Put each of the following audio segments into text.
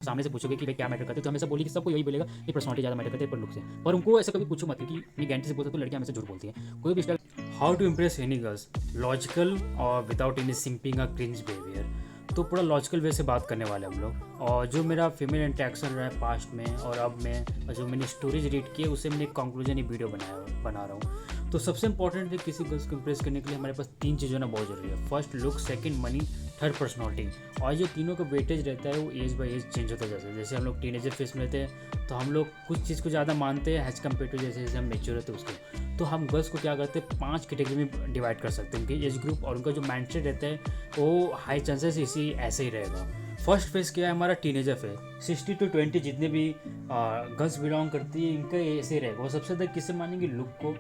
सामने से पूछोगे कि भाई क्या मैटर करते हैं, तो हमेशा बोलिए कि सबको यही बोलेगा कि पर्सनालिटी ज़्यादा मैटर करती है पर लुक से। पर उनको ऐसा कभी पूछो मत, क्योंकि अपनी गारंटी से बोलते तो लड़कियां हमेशा झूठ बोलती हैं। कोई भी style how to impress any girls, logical और विदाउट एनी सिंपिंग और क्रिंज बिहेवियर। तो पूरा लॉजिकल वे से बात करने वाले हम लोग, और जो मेरा फीमेल इंटरेक्शन रहा है पास्ट में और अब में, और जो मैंने स्टोरीज रीड की है उससे मैंने एक कंक्लूजन ही वीडियो बना रहा हूँ। तो सबसे इंपॉर्टेंट है किसी गर्ल्स को इम्प्रेस करने के लिए हमारे पास 3 चीज़ होना बहुत ज़रूरी है। First look, second money, third personality. और ये तीनों का वेटेज रहता है वो एज बाई एज चेंज होता है। जैसे हम लोग टीनेजर फेस में रहते हैं तो हम लोग कुछ चीज़ को ज़्यादा मानते हैं एज कम्पेयर टू जैसे जैसे हम मेच्योर होते हैं उसको। तो हम गर्ल्स को क्या करते हैं 5 कैटेगरी में डिवाइड कर सकते हैं, उनके एज ग्रुप और उनका जो माइंडसेट रहता है वो हाई चांसेस इसी ऐसे ही रहेगा। फर्स्ट फेज क्या है हमारा टीनेजर फेज। 60 to 20 जितने भी गर्ल्स बिलोंग करती है इनका ऐसे ही रहेगा। वो सबसे ज़्यादा किससे मानेंगे, लुक को,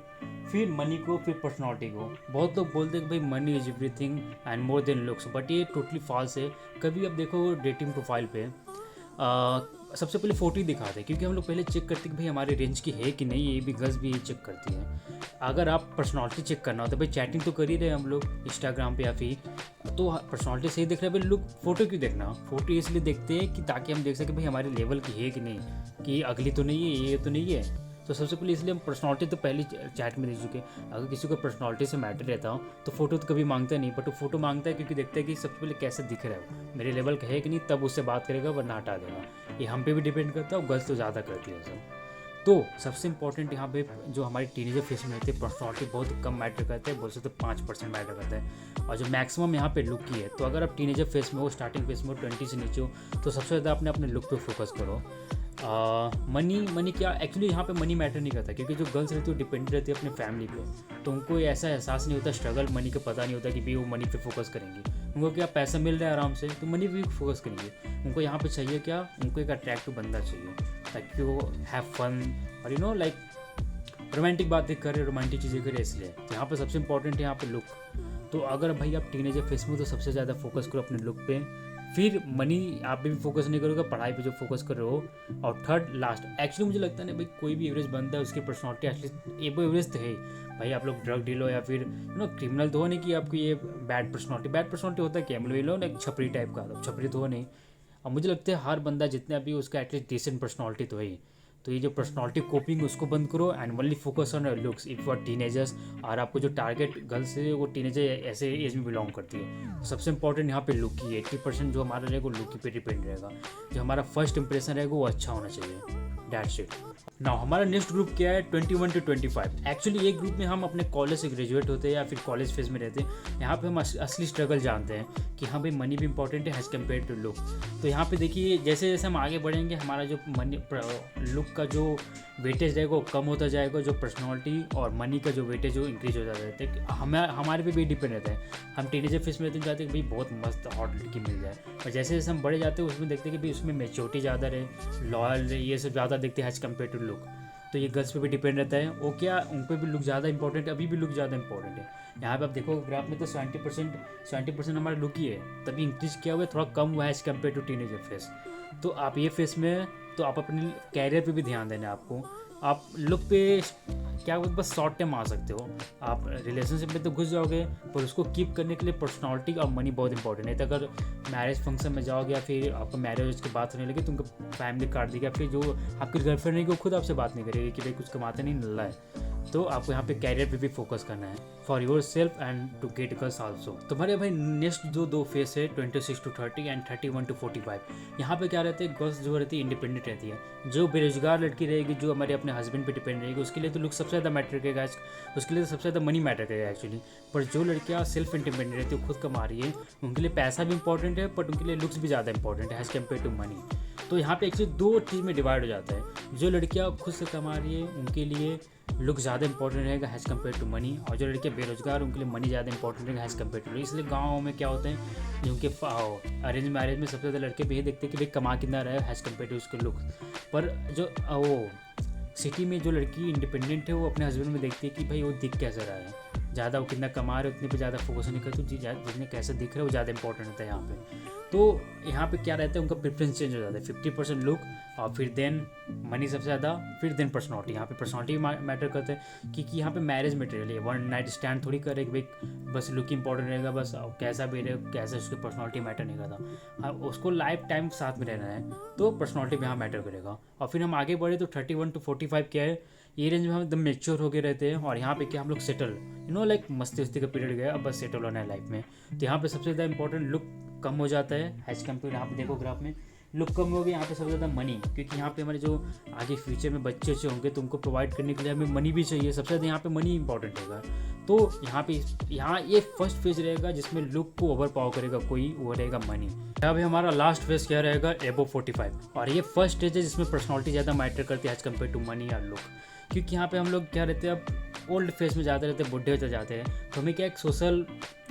फिर मनी को, फिर पर्सनॉलिटी को। बहुत लोग बोलते हैं कि भाई money is everything and more than looks, but ये टोटली फॉल्स है। कभी अब देखो डेटिंग प्रोफाइल पे सबसे पहले फोटो ही दिखाते हैं, क्योंकि हम लोग पहले चेक करते हैं कि भाई हमारे रेंज की है कि नहीं। ये भी गर्ल्स भी ये चेक करती है। अगर आप पर्सनालिटी चेक करना होता है, भाई चैटिंग तो कर ही रहे हम लोग इंस्टाग्राम पे या फिर, तो पर्सनालिटी सही दिख रहा है, भाई लुक फोटो क्यों देखना। फोटो इसलिए देखते हैं कि ताकि हम देख सकें भाई हमारे लेवल की है कि नहीं, कि अगली तो नहीं है, ये तो नहीं है। तो सबसे पहले इसलिए हम पर्सनालिटी तो पहले चैट में देख चुके। अगर किसी को पर्सनालिटी से मैटर रहता हो तो फोटो तो कभी मांगता नहीं, बट वो फोटो मांगता है क्योंकि देखता है कि सबसे पहले कैसे दिख रहा है, मेरे लेवल का है कि नहीं, तब उससे बात करेगा वरना हटा देगा। ये हम पे भी डिपेंड करता है, गर्ल्स तो ज़्यादा करती है सब। तो सबसे इंपॉर्टेंट यहाँ पे जो हमारी टीनेजर फेस में रहती है पर्सनॉलिटी बहुत कम मैटर करता है, बोल सकते 5% मैटर करता है। और जो मैक्सिमम यहाँ पे लुक की है, तो अगर आप टीनेजर फेस में हो, स्टार्टिंग फेस में हो, 20 से नीचे हो, तो सबसे ज़्यादा अपने लुक पे फोकस करो। मनी क्या एक्चुअली यहाँ पे मनी मैटर नहीं करता, क्योंकि जो गर्ल्स रहती है वो डिपेंड रहती है अपने फैमिली पे। तो उनको ऐसा एहसास नहीं होता, स्ट्रगल मनी का पता नहीं होता कि भाई वो मनी पे फोकस करेंगे। उनको क्या पैसा मिल रहा है आराम से, तो मनी पे फोकस करेंगे। उनको यहाँ पे चाहिए क्या, उनको एक अट्रैक्टिव बंदा चाहिए ताकि वो हैव फन और लाइक रोमांटिक बातें करे, रोमांटिक चीज़ें करे। इसलिए यहाँ पे सबसे इंपॉर्टेंट है यहाँ पे लुक। तो अगर भाई आप टीनेजर फेस में, तो सबसे ज़्यादा फोकस करो अपने लुक पे। फिर मनी आप भी फोकस नहीं करोगे, पढ़ाई पे जो फोकस कर रहे हो। और थर्ड लास्ट, एक्चुअली मुझे लगता है ना भाई कोई भी एवरेज बंदा है उसकी पर्सनॉलिटी एटलीस्ट एवरेज तो है। भाई आप लोग ड्रग डील हो या फिर क्रिमिनल तो हो नहीं कि आपको ये बैड पर्सनॉलिटी होता है क्या, मतलब ये लो ना एक छपरी टाइप का, छपरी तो हो नहीं। और मुझे लगता है हर बंदा जितना भी उसका एटलीस्ट डिसेंट पर्सनॉलिटी तो है ही। तो ये जो पर्सनॉलिटी कोपिंग उसको बंद करो and only focus on looks if you are teenagers. और आपको जो टारगेट गर्ल्स है वो टीनेजर ऐसे एज में बिलोंग करती है। तो सबसे इंपॉर्टेंट यहाँ पे लुक ही है। 80% जो हमारा रहेगा वो लुक पे डिपेंड रहेगा। जो हमारा फर्स्ट इंप्रेशन रहेगा वो अच्छा होना चाहिए। That's it. नाउ हमारा नेक्स्ट ग्रुप क्या है, 21 to 25। एक्चुअली ये ग्रुप में हम अपने कॉलेज से ग्रेजुएट होते हैं या फिर कॉलेज फेज में रहते हैं। यहाँ पे हम असली स्ट्रगल जानते हैं कि हाँ भाई मनी भी इंपॉर्टेंट है एज कम्पेयर टू लुक। तो यहाँ पे देखिए जैसे जैसे हम आगे बढ़ेंगे हमारा जो मनी लुक का जो वेटेज रहेगा वो कम होता जाएगा, जो पर्सनॉलिटी और मनी का जो वेटेज वो इंक्रीज हो जाता है। हमारे पे भी डिपेंड रहता है। हम टीनेजर फेस में रहते हैं, चाहते हैं कि भाई बहुत मस्त हॉट लड़की मिल जाए, और जैसे जैसे हम बड़े जाते हैं उसमें देखते हैं कि भाई उसमें मेच्योरिटी ज़्यादा रहे, लॉयल रहे, ये सब ज़्यादा देखते हैं एज कम्पेयर टू लुक। तो ये गर्ल्स पे भी डिपेंड रहता है। वो क्या उन पर भी लुक ज़्यादा इंपॉर्टेंट है, अभी भी लुक ज़्यादा इंपॉर्टेंट है। यहाँ पे आप देखो ग्राफ में तो 70% हमारा लुक ही है, तभी इंक्रीज किया हुआ है, थोड़ा कम हुआ है as compare to teenager face. तो आप ये फेस में तो आप अपने कैरियर पे भी ध्यान देना है आपको। आप लुक पे क्या बस शॉर्ट टाइम आ सकते हो, आप रिलेशनशिप में तो घुस जाओगे, पर उसको कीप करने के लिए पर्सनालिटी और मनी बहुत इंपॉर्टेंट है। तो अगर मैरिज फंक्शन में जाओगे या फिर आपको मैरिज की बात होने लगे तो उनका फैमिली काट देगा, फिर जो आपकी गर्लफ्रेंड रहेगी वो खुद आपसे बात नहीं करेगी कि भाई कुछ कमाते नहीं, नल्ला है। तो आपको यहाँ पे कैरियर पे भी फोकस करना है for yourself and to get girls also. तो हमारे भाई नेक्स्ट दो फेस है 26 to 30 एंड 31 to 45। यहाँ पे क्या रहते हैं, गर्ल्स जो रहती है इंडिपेंडेंट रहती है। जो बेरोजगार लड़की रहेगी, जो हमारे अपने हस्बैंड पे डिपेंड रहेगी, उसके लिए तो लुक सबसे ज़्यादा मैटर करेगा, उसके लिए तो सबसे ज़्यादा मनी मैटर करेगा एक्चुअली। पर जो लड़कियाँ सेल्फ इंडिपेंडेंट रहती है, खुद कमा रही है, उनके लिए पैसा भी इंपॉर्टेंट है, बट उनके लिए लुक्स भी ज़्यादा इंपॉर्टेंट है एज कम्पेयर टू मनी। तो यहाँ पे एक्चुअली 2 चीज़ में डिवाइड हो जाता है। जो लड़कियाँ खुद से कमा रही है उनके लिए लुक ज़्यादा इंपॉर्टेंट रहेगा एज कम्पेयर टू मनी, और जो लड़के बेरोजगार उनके लिए मनी ज़्यादा इंपॉर्टेंट रहेगा एज कम्पेयर टू। इसलिए गाँव में क्या होते हैं, जो उनके अरेंज मैरिज में सबसे ज़्यादा लड़के भी ये देखते हैं कि भाई कमा कितना रहा है एज कम्पेयर टू उसके लुक। पर जो वो सिटी में जो लड़की इंडिपेंडेंट है वो अपने हस्बैंड में देखती है कि भाई वो दिख कैसा रहा है, ज़्यादा वो कितना कमा रहे उतने पे ज़्यादा फोकस नहीं करती, जितने कैसे दिख रहे हैं वो ज़्यादा इंपॉर्टेंट होता है यहाँ पे। तो यहाँ पे क्या रहता है, उनका प्रेफरेंस चेंज हो जाता है, 50% लुक और फिर देन मनी सबसे ज़्यादा, फिर देन पर्सनॉलिटी। यहाँ पे पर्सनॉलिटी मैटर करता है, क्योंकि यहाँ पे मैरिज मटेरियल है, वन नाइट स्टैंड थोड़ी करे कि भाई बस लुक इंपॉर्टेंट रहेगा, बस कैसा भी रहे कैसा, उसकी पर्सनॉलिटी मैटर नहीं करता। हाँ, उसको लाइफ टाइम साथ में रहना है तो पर्सनॉलिटी भी यहाँ मैटर करेगा। और फिर हम आगे बढ़े तो 31 to 45 क्या है, ये रेंज में हम एकदम मेच्योर होके रहते हैं। और यहाँ पे क्या हम लोग सेटल, लाइक मस्ती वस्ती का पीरियड गया, अब बस सेटल होना है लाइफ में। तो यहाँ पे सबसे ज़्यादा इंपॉर्टेंट लुक कम हो जाता है एज कम्पेयर, यहाँ पे देखो ग्राफ में लुक कम हो गया, यहाँ पे सबसे ज़्यादा मनी, क्योंकि यहाँ पे हमारे जो आगे फ्यूचर में बच्चे अच्छे होंगे तो उनको प्रोवाइड करने के लिए हमें मनी भी चाहिए, सबसे ज़्यादा यहाँ पे मनी इंपॉर्टेंट रहेगा। तो यहाँ ये फर्स्ट फेज रहेगा जिसमें लुक को ओवर पावर करेगा कोई, वो रहेगा मनी। अभी हमारा लास्ट फेज क्या रहेगा, एबो 45, और ये फर्स्ट स्टेज है जिसमें पर्सनॉलिटी ज़्यादा मैटर करती है एज कम्पेयर टू मनी या लुक। क्योंकि यहाँ पे हम लोग क्या रहते हैं, अब ओल्ड फेज में जाते रहते हैं, बुढ़े होते जाते हैं, तो हमें क्या एक सोशल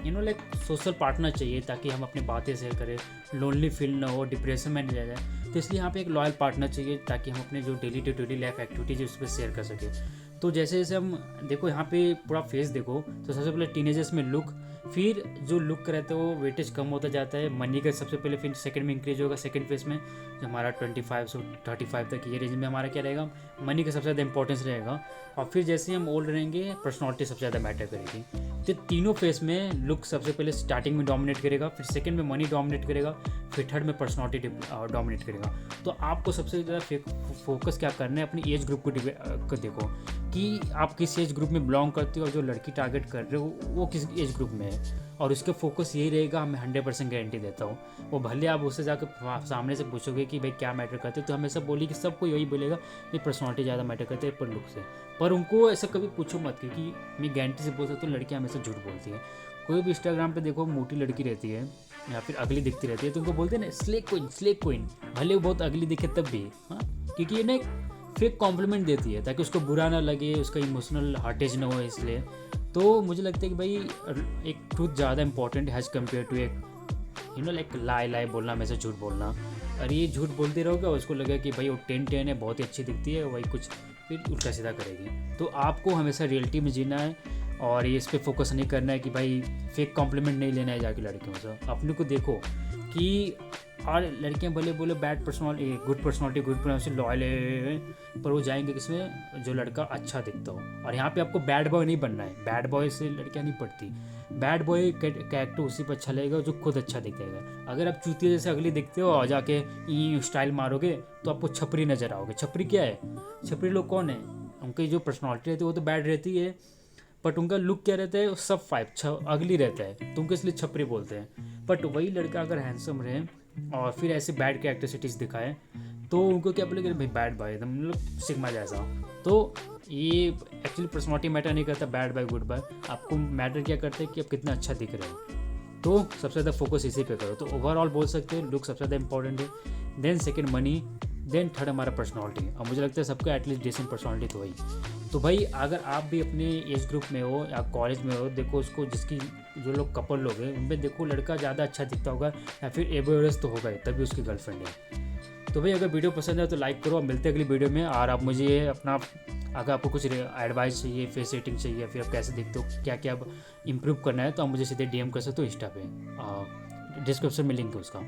लाइक सोशल पार्टनर चाहिए ताकि हम अपनी बातें शेयर करें, लोनली फील ना हो, डिप्रेशन में नहीं जाए। तो इसलिए यहाँ पे एक लॉयल पार्टनर चाहिए ताकि हम अपने जो daily to daily life activities उस पर शेयर कर सकें। तो जैसे जैसे हम देखो यहाँ पे पूरा फेस देखो, तो सबसे पहले टीनेजर्स में लुक, फिर जो लुक रहता है वो वेटेज कम होता जाता है, मनी का सबसे पहले, फिर सेकंड में इंक्रीज होगा, सेकंड फेज में जो हमारा 25 से 35 तक ये रेंज में हमारा क्या रहेगा, मनी का सबसे ज़्यादा इंपॉर्टेंस रहेगा। और फिर जैसे हम ओल्ड रहेंगे पर्सनॉलिटी सबसे ज़्यादा मैटर करेगी। तो तीनों फेज में लुक सबसे पहले स्टार्टिंग में डोमिनेट करेगा, फिर सेकंड में मनी डोमिनेट करेगा, फिर थर्ड में पर्सनॉलिटी डोमिनेट करेगा। तो आपको सबसे ज़्यादा फोकस क्या करना है, अपनी एज ग्रुप को देखो कि आप किस एज ग्रुप में बिलोंग करते हो और जो लड़की टारगेट कर रहे हो वो किस एज ग्रुप में है, और उसका फोकस यही रहेगा। मैं 100% गारंटी देता हूँ। वो भले आप उससे जाकर सामने से पूछोगे कि भाई क्या मैटर करते हो, तो हमेशा बोलिए कि सबको यही बोलेगा कि पर्सनॉलिटी ज़्यादा मैटर करते है पर लुक से। पर उनको ऐसा कभी पूछो मत, क्योंकि मैं गारंटी से बोल सकता हूँ लड़कियाँ हमेशा झूठ बोलती है। कोई भी इंस्टाग्राम पे देखो मोटी लड़की रहती है या फिर अगली दिखती रहती है, तो उनको बोलते हैं ना स्लेक क्वीन, भले वो बहुत अगली दिखे तब भी, हाँ, क्योंकि ये ना एक फेक कॉम्प्लीमेंट देती है ताकि उसको बुरा ना लगे, उसका इमोशनल हार्टेज ना हो। इसलिए तो मुझे लगता है कि भाई एक ट्रूथ ज़्यादा इंपॉर्टेंट है एज कम्पेयर टू एक लाइक लाई बोलना, हमेशा झूठ बोलना। और ये झूठ बोलते रहोगे और उसको लगेगा कि भाई वो 10 है, बहुत ही अच्छी दिखती है, वही कुछ फिर उल्टा सीधा करेगी। तो आपको हमेशा रियलिटी में जीना है और ये इस पर फोकस नहीं करना है कि भाई फेक कॉम्प्लीमेंट नहीं लेना है जाके लड़कियों से। अपने को देखो कि, और लड़कियां भले बोले bad personality good personality loyal है, पर वो जाएंगे किसमें, जो लड़का अच्छा दिखता हो। और यहाँ पे आपको बैड बॉय नहीं बनना है, बैड बॉय से लड़कियां नहीं पढ़ती। बैड बॉय कैरेक्टर उसी पर अच्छा लगेगा जो खुद अच्छा दिखेगा। अगर आप चूतिया जैसे अगली दिखते हो और जाके ई स्टाइल मारोगे तो आपको छपरी नजर आओगे। छपरी क्या है, छपरी लोग कौन है, उनकी जो पर्सनॉलिटी रहती है वो तो बैड रहती है, बट उनका लुक क्या रहता है, वो सब अगली रहता है, तो उनको इसलिए छपरी बोलते हैं। बट वही लड़का अगर हैंडसम रहे और फिर ऐसे बैड कैरेक्टरिस्टिक्स दिखाए तो उनको क्या बोलेंगे, भाई बैड बॉय एकदम मतलब सिग्मा जैसा। तो ये एक्चुअली पर्सनॉलिटी मैटर नहीं करता, बैड बॉय गुड बॉय, आपको मैटर क्या करता है कि आप कितना अच्छा दिख रहे हो। तो सबसे ज़्यादा फोकस इसी पे करो। तो ओवरऑल बोल सकते हैं लुक सबसे ज़्यादा इंपॉर्टेंट है, then second money, then third हमारा पर्सनॉलिटी। और मुझे लगता है सबका एटलीस्ट डिसेंट पर्सनॉलिटी तो वही। तो भाई अगर आप भी अपने एज ग्रुप में हो या कॉलेज में हो, देखो उसको जिसकी जो लोग कपल लोग हैं उनमें देखो लड़का ज़्यादा अच्छा दिखता होगा या फिर एवरेज तो होगा ही, तभी उसकी गर्लफ्रेंड है। तो भाई अगर वीडियो पसंद है तो लाइक करो, मिलते हैं अगली वीडियो में। और आप मुझे अपना, अगर आपको कुछ एडवाइस चाहिए, फेस सेटिंग चाहिए, फिर आप कैसे दिखते हो, क्या क्या इंप्रूव करना है, तो आप मुझे सीधे DM कर सकते हो इंस्टा पे, डिस्क्रिप्शन में लिंक है उसका।